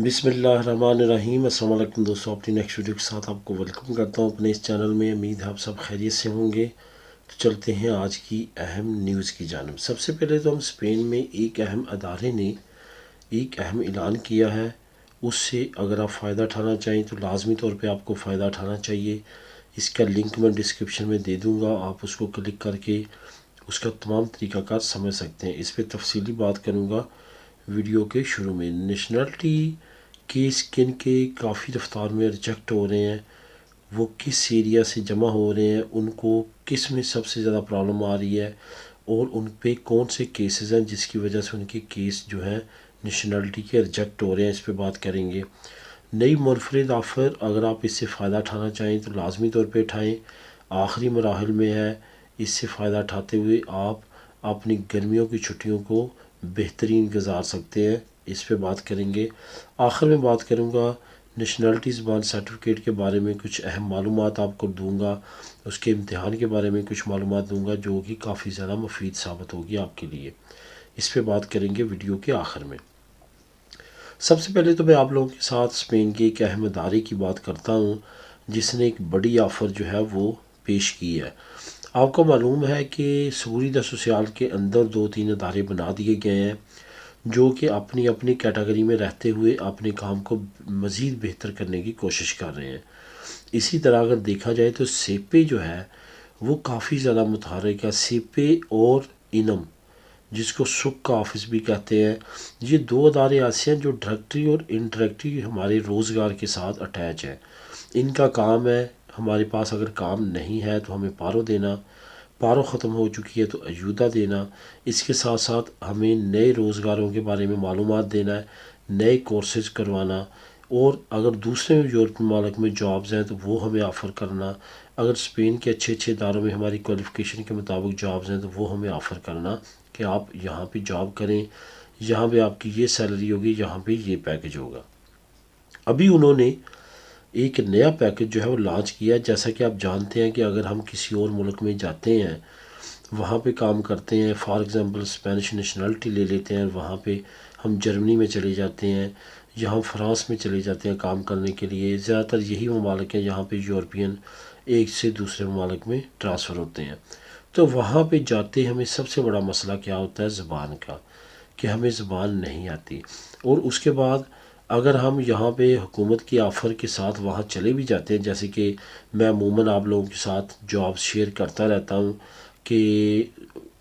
बिस्मिल्लाहिर्रहमानिर्रहीम। अस्सलाम वालेकुम दोस्तों, अपनी नेक्स्ट वीडियो के साथ आपको वेलकम करता हूं अपने इस चैनल में। उम्मीद है आप सब खैरियत से होंगे। तो चलते हैं आज की अहम न्यूज़ की जानिब। सबसे पहले तो हम स्पेन में एक अहम अदारे ने एक अहम ऐलान किया है। उससे अगर आप फ़ायदा उठाना चाहें तो लाजमी तौर पे आपको फ़ायदा उठाना चाहिए। इसका लिंक मैं डिस्क्रिप्शन में दे दूँगा, आप उसको क्लिक करके उसका तमाम तरीक़ाकार समझ सकते हैं। इस पर तफसीली बात करूँगा वीडियो के शुरू में। नेशनलिटी केस किन के काफ़ी रफ्तार में रिजेक्ट हो रहे हैं, वो किस एरिया से जमा हो रहे हैं, उनको किस में सबसे ज़्यादा प्रॉब्लम आ रही है और उन पे कौन से केसेस हैं जिसकी वजह से उनके केस जो हैं नेशनलिटी के रिजेक्ट हो रहे हैं, इस पे बात करेंगे। नई मुनफरद ऑफ़र, अगर आप इससे फ़ायदा उठाना चाहें तो लाजमी तौर पे उठाएँ। आखिरी मराहल में है। इससे फ़ायदा उठाते हुए आप अपनी गर्मियों की छुट्टियों को बेहतरीन गुजार सकते हैं। इस पे बात करेंगे। आखिर में बात करूँगा नेशनलिटी ज़बान सर्टिफिकेट के बारे में, कुछ अहम मालूमात आपको दूंगा। उसके इम्तिहान के बारे में कुछ मालूमात दूंगा जो कि काफ़ी ज़्यादा मुफीद साबित होगी आपके लिए। इस पे बात करेंगे वीडियो के आखिर में। सबसे पहले तो मैं आप लोगों के साथ स्पेन के एक अहम अदारे की बात करता हूँ जिसने एक बड़ी ऑफ़र जो है वो पेश की है। आपको मालूम है कि seguridad सोशल के अंदर 2-3 अदारे बना दिए गए हैं जो कि अपनी अपनी कैटेगरी में रहते हुए अपने काम को मज़ीद बेहतर करने की कोशिश कर रहे हैं। इसी तरह अगर देखा जाए तो सेपे जो है वो काफ़ी ज़्यादा मुतहर्रिक है। सेपे और इनम, जिसको सुख का ऑफिस भी कहते हैं, ये 2 अदारे ऐसे हैं जो डायरेक्टली और इनडायरेक्टली हमारे रोज़गार के साथ अटैच है। इनका काम है, हमारे पास अगर काम नहीं है तो हमें पारो देना, पारो ख़त्म हो चुकी है तो अयूदा देना। इसके साथ साथ हमें नए रोज़गारों के बारे में मालूमात देना है, नए कोर्सेज करवाना, और अगर दूसरे यूरोपीय मुल्क में जॉब्स हैं तो वो हमें ऑफ़र करना। अगर स्पेन के अच्छे अच्छे इदारों में हमारी क्वालिफ़िकेशन के मुताबिक जॉब्स हैं तो वो हमें ऑफ़र करना कि आप यहाँ पे जॉब करें, यहाँ पे आपकी ये सैलरी होगी, यहाँ पे ये पैकेज होगा। अभी उन्होंने एक नया पैकेज जो है वो लॉन्च किया। जैसा कि आप जानते हैं कि अगर हम किसी और मुल्क में जाते हैं, वहाँ पे काम करते हैं, फॉर एग्ज़ाम्पल स्पेनिश नेशनलिटी ले लेते हैं, वहाँ पे हम जर्मनी में चले जाते हैं या हम फ्रांस में चले जाते हैं काम करने के लिए। ज़्यादातर यही ममालिक हैं जहाँ पे यूरोपियन एक से दूसरे ममालिक में ट्रांसफ़र होते हैं। तो वहाँ पे जाते हमें सबसे बड़ा मसला क्या होता है, ज़बान का, कि हमें ज़बान नहीं आती। और उसके बाद अगर हम यहाँ पे हुकूमत की ऑफ़र के साथ वहाँ चले भी जाते हैं, जैसे कि मैं अमूमन आप लोगों के साथ जॉब शेयर करता रहता हूँ कि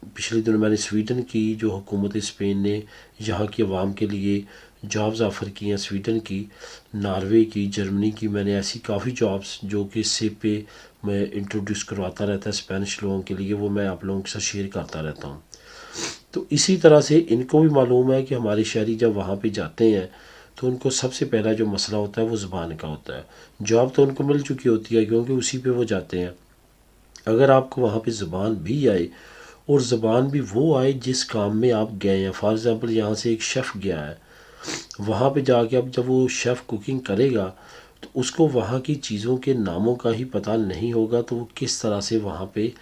पिछले दिनों मैंने स्वीडन की जो हुकूमत स्पेन ने यहाँ की आवाम के लिए जॉब्स ऑफ़र की हैं, स्वीडन की, नॉर्वे की, जर्मनी की, मैंने ऐसी काफ़ी जॉब्स जो कि सेपे मैं इंट्रोड्यूस करवाता रहता है स्पेनिश लोगों के लिए, वो मैं आप लोगों के साथ शेयर करता रहता हूँ। तो इसी तरह से इनको भी मालूम है कि हमारे शहरी जब वहाँ पे जाते हैं तो उनको सबसे पहला जो मसला होता है वो ज़बान का होता है। जॉब तो उनको मिल चुकी होती है क्योंकि उसी पे वो जाते हैं। अगर आपको वहाँ पे ज़बान भी आए, और ज़बान भी वो आए जिस काम में आप गए हैं, फॉर एग्ज़ाम्पल यहाँ से एक शेफ़ गया है, वहाँ पे जाके अब जब वो शेफ़ कुकिंग करेगा तो उसको वहाँ की चीज़ों के नामों का ही पता नहीं होगा, तो वो किस तरह से वहाँ पे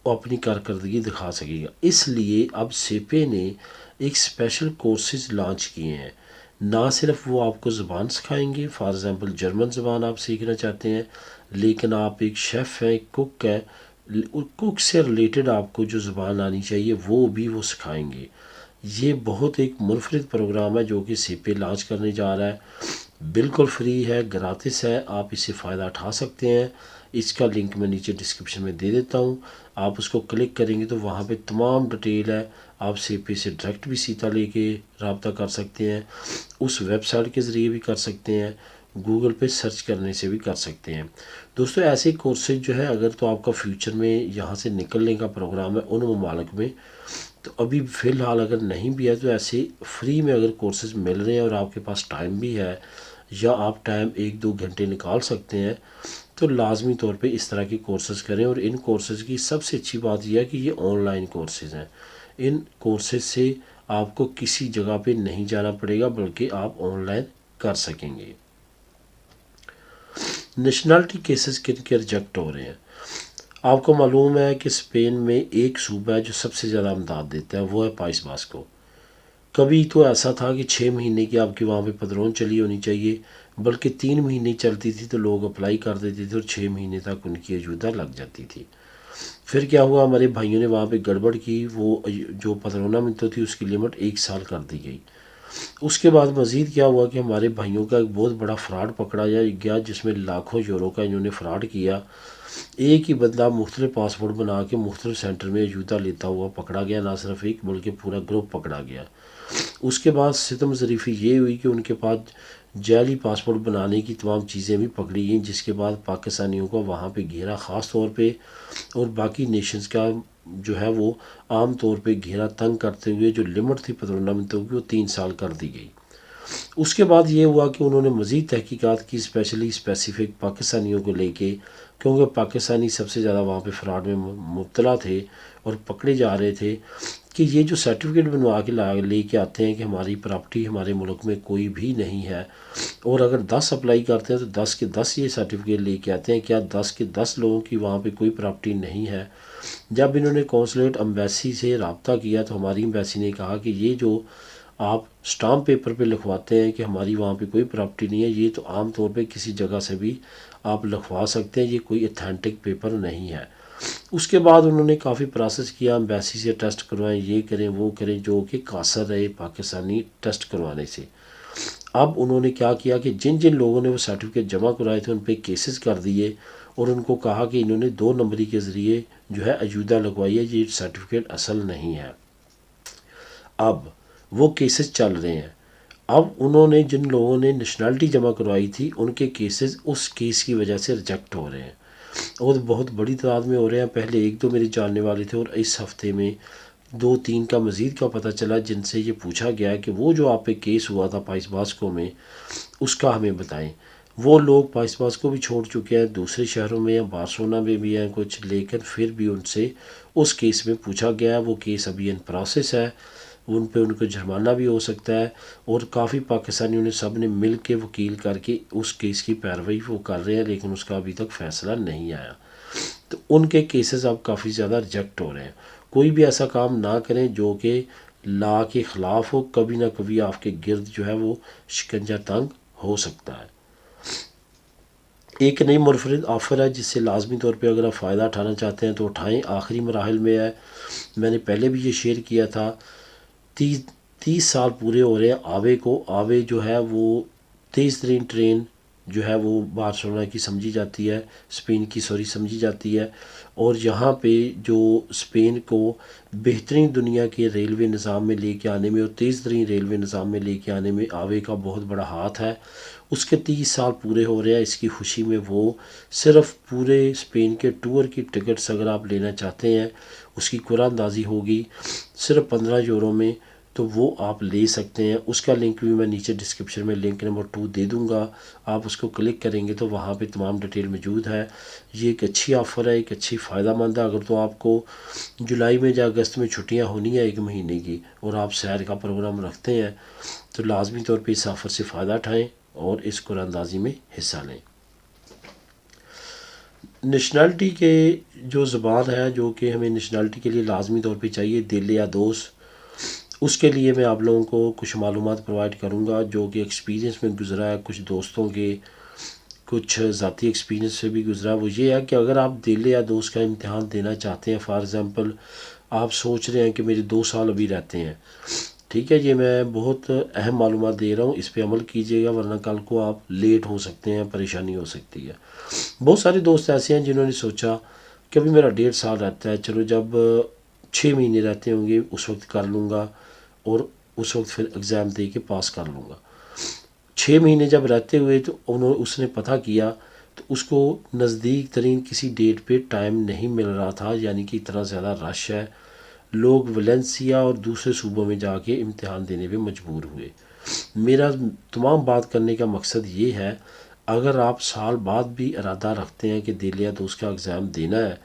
अपनी कारकर्दगी दिखा सकेगा। इसलिए अब सेपे ने एक स्पेशल कोर्सेज लॉन्च किए हैं। ना सिर्फ वो आपको ज़बान सिखाएंगे, फॉर एग्ज़ाम्पल जर्मन ज़बान आप सीखना चाहते हैं, लेकिन आप एक शेफ़ हैं, एक कुक है, कुक से रिलेटेड आपको जो ज़बान आनी चाहिए वो भी वो सिखाएंगे। ये बहुत एक मुनफरिद प्रोग्राम है जो कि सेपे लॉन्च करने जा रहा है। बिल्कुल फ्री है, ग्रातिस है, आप इससे फ़ायदा उठा सकते हैं। इसका लिंक मैं नीचे डिस्क्रिप्शन में दे देता हूँ, आप उसको क्लिक करेंगे तो वहाँ पे तमाम डिटेल है। आप सेपे से डायरेक्ट भी सीधा लेके रब्ता कर सकते हैं, उस वेबसाइट के ज़रिए भी कर सकते हैं, गूगल पे सर्च करने से भी कर सकते हैं। दोस्तों ऐसे कोर्सेज जो है, अगर तो आपका फ्यूचर में यहाँ से निकलने का प्रोग्राम है उन ममालिक में, तो अभी फ़िलहाल अगर नहीं भी है तो ऐसे फ्री में अगर कोर्सेज मिल रहे हैं और आपके पास टाइम भी है या आप टाइम 1-2 घंटे निकाल सकते हैं, तो लाजमी तौर पे इस तरह के कोर्सेज़ करें। और इन कोर्सेज़ की सबसे अच्छी बात यह है कि ये ऑनलाइन कोर्सेज़ हैं। इन कोर्सेज से आपको किसी जगह पे नहीं जाना पड़ेगा, बल्कि आप ऑनलाइन कर सकेंगे। नेशनलिटी केसेस किन के रिजेक्ट हो रहे हैं, आपको मालूम है कि स्पेन में एक सूबा है जो सबसे ज़्यादा इमदाद देता है, वो है पाइस बास्को। कभी तो ऐसा था कि 6 महीने की आपकी वहाँ पे पदरौन चली होनी चाहिए, बल्कि 3 महीने चलती थी तो लोग अप्लाई कर देते थे और 6 महीने तक उनकी अजूदा लग जाती थी। फिर क्या हुआ, हमारे भाइयों ने वहाँ पे गड़बड़ की, वो जो पदरौना मिलती थी उसकी लिमिट 1 साल कर दी गई। उसके बाद मज़ीद क्या हुआ कि हमारे भाइयों का एक बहुत बड़ा फ्रॉड पकड़ा गया, जिसमें लाखों यूरो का इन्होंने फ्रॉड किया। एक ही बंदा मुख्तलिफ पासपोर्ट बना के मुख्तलिफ सेंटर में अजूदा लेता हुआ पकड़ा गया, ना सिर्फ एक बल्कि पूरा ग्रुप पकड़ा गया। उसके बाद सितम ज़रीफ़ी ये हुई कि उनके पास जाली पासपोर्ट बनाने की तमाम चीज़ें भी पकड़ी गईं, जिसके बाद पाकिस्तानियों को वहाँ पे घेरा ख़ास तौर पे, और बाकी नेशंस का जो है वो आम तौर पे घेरा तंग करते हुए जो लिमिट थी पदरौना मिनटों की वो 3 साल कर दी गई। उसके बाद ये हुआ कि उन्होंने मज़ीद तहकीकात की, स्पेशली स्पेसिफिक पाकिस्तानियों को लेके, क्योंकि पाकिस्तानी सबसे ज़्यादा वहाँ पे फ्रॉड में मुब्तला थे और पकड़े जा रहे थे, कि ये जो सर्टिफिकेट बनवा के लेके आते हैं कि हमारी प्रॉपर्टी हमारे मुल्क में कोई भी नहीं है, और अगर 10 अप्लाई करते हैं तो 10 के 10 ये सर्टिफिकेट लेके आते हैं, क्या 10 के 10 लोगों की वहाँ पे कोई प्रॉपर्टी नहीं है। जब इन्होंने कौंसलेट एम्बेसी से रब्ता किया तो हमारी एम्बेसी ने कहा कि ये जो आप स्टाम्प पेपर पे लिखवाते हैं कि हमारी वहाँ पे कोई प्रॉपर्टी नहीं है, ये तो आम तौर पे किसी जगह से भी आप लिखवा सकते हैं, ये कोई अथेंटिक पेपर नहीं है। उसके बाद उन्होंने काफ़ी प्रोसेस किया, एम्बेसी से टेस्ट करवाएं, ये करें वो करें, जो कि कासर रहे पाकिस्तानी टेस्ट करवाने से। अब उन्होंने क्या किया कि जिन जिन लोगों ने वो सर्टिफिकेट जमा करवाए थे उन पर केसेस कर दिए, और उनको कहा कि इन्होंने 2 नंबरी के ज़रिए जो है अजूदा लगवाई है, ये सर्टिफिकेट असल नहीं है। अब वो केसेस चल रहे हैं। अब उन्होंने जिन लोगों ने नेशनलिटी जमा करवाई थी उनके केसेस उस केस की वजह से रिजेक्ट हो रहे हैं, और बहुत बड़ी तादाद में हो रहे हैं। पहले 1-2 मेरे जानने वाले थे, और इस हफ्ते में 2-3 का मज़ीद का पता चला, जिनसे ये पूछा गया कि वो जो आप पे केस हुआ था पाइस बास्को में, उसका हमें बताएं। वो लोग पाइस बास्को भी छोड़ चुके हैं, दूसरे शहरों में या बार्सिलोना में भी हैं कुछ, लेकिन फिर भी उनसे उस केस में पूछा गया। वो केस अभी इन प्रोसेस है, उन पे उनको जुर्माना भी हो सकता है, और काफ़ी पाकिस्तानियों ने सब ने मिल के वकील करके उस केस की पैरवाई वो कर रहे हैं, लेकिन उसका अभी तक फ़ैसला नहीं आया। तो उनके केसेस अब काफ़ी ज़्यादा रिजेक्ट हो रहे हैं। कोई भी ऐसा काम ना करें जो कि लॉ के ख़िलाफ़ हो, कभी ना कभी आपके गिर्द जो है वो शिकंजा तंग हो सकता है। एक नई मुनफरिद ऑफ़र है जिससे लाजमी तौर पे अगर आप फ़ायदा उठाना चाहते हैं तो उठाएं, आखिरी मराहल में है। मैंने पहले भी ये शेयर किया था। 30 साल पूरे हो रहे हैं आवे को। आवे जो है वो तेज़ तरीन ट्रेन जो है वो बार्सिलोना की समझी जाती है, स्पेन की समझी जाती है, और यहाँ पे जो स्पेन को बेहतरीन दुनिया के रेलवे निज़ाम में लेके आने में और तेज़ तरीन रेलवे निज़ाम में लेके आने में आवे का बहुत बड़ा हाथ है। उसके 30 साल पूरे हो रहे हैं, इसकी खुशी में वो सिर्फ पूरे स्पेन के टूर की टिकट्स अगर आप लेना चाहते हैं, उसकी कुरानंदाज़ी होगी सिर्फ 15 यूरो में, तो वो आप ले सकते हैं। उसका लिंक भी मैं नीचे डिस्क्रिप्शन में लिंक नंबर 2 दे दूंगा, आप उसको क्लिक करेंगे तो वहाँ पे तमाम डिटेल मौजूद है। ये एक अच्छी ऑफ़र है, एक अच्छी फ़ायदा मंद है। अगर तो आपको जुलाई में या अगस्त में छुट्टियाँ होनी है 1 महीने की, और आप सैर का प्रोग्राम रखते हैं, तो लाजमी तौर पर इस ऑफ़र से फ़ायदा उठाएँ और इस कुरानंदाज़ी में हिस्सा लें। नेशनलिटी के जो ज़बान है जो कि हमें नेशनलिटी के लिए लाजमी तौर पे चाहिए, दिल या दोस्त, उसके लिए मैं आप लोगों को कुछ मालूमात प्रोवाइड करूंगा जो कि एक्सपीरियंस में गुज़रा है, कुछ दोस्तों के कुछ ज़ाती एक्सपीरियंस से भी गुज़रा। वो ये है कि अगर आप दिल या दोस्त का इम्तिहान देना चाहते हैं, फॉर एग्ज़ाम्पल आप सोच रहे हैं कि मेरे 2 साल अभी रहते हैं, ठीक है, ये मैं बहुत अहम मालूमात दे रहा हूँ, इस पे अमल कीजिएगा, वरना कल को आप लेट हो सकते हैं, परेशानी हो सकती है। बहुत सारे दोस्त ऐसे हैं जिन्होंने सोचा कि अभी मेरा 1.5 साल रहता है, चलो जब 6 महीने रहते होंगे उस वक्त कर लूँगा, और उस वक्त फिर एग्ज़ाम दे के पास कर लूँगा। 6 महीने जब रहते हुए तो उसने पता किया तो उसको नज़दीक तरीन किसी डेट पे टाइम नहीं मिल रहा था, यानी कि इतना ज़्यादा रश है, लोग वलेंसिया और दूसरे सूबों में जाके इम्तिहान देने पे मजबूर हुए। मेरा तमाम बात करने का मकसद ये है, अगर आप साल बाद भी इरादा रखते हैं कि दिल या दोस्त का एग्ज़ाम देना है,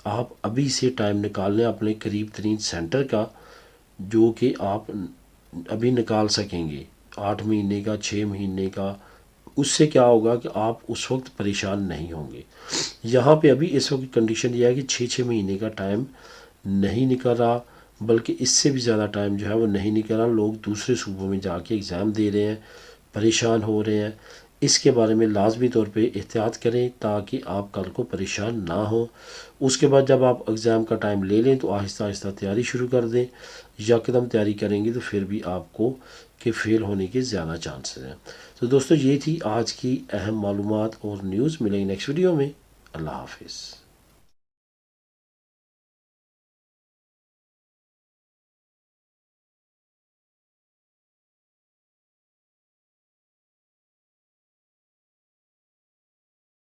आप अभी से टाइम निकाल लें अपने करीब तरीन सेंटर का, जो कि आप अभी निकाल सकेंगे 8 महीने का, 6 महीने का। उससे क्या होगा कि आप उस वक्त परेशान नहीं होंगे। यहाँ पे अभी इस वक्त कंडीशन ये है कि 6-6 महीने का टाइम नहीं निकल रहा, بلکہ اس سے بھی زیادہ ٹائم جو ہے وہ نہیں نکلا. لوگ دوسرے صوبوں میں جا کے ایگزام دے رہے ہیں، پریشان ہو رہے ہیں. اس کے بارے میں لازمی طور پہ احتیاط کریں تاکہ آپ کل کو پریشان نہ ہوں. اس کے بعد جب آپ ایگزام کا ٹائم لے لیں تو آہستہ آہستہ تیاری شروع کر دیں. یکدم تیاری کریں گے تو پھر بھی آپ کو کہ فیل ہونے کے زیادہ چانسز ہیں. تو دوستو یہ تھی آج کی اہم معلومات اور نیوز. ملیں گے نیکسٹ ویڈیو میں. اللہ حافظ.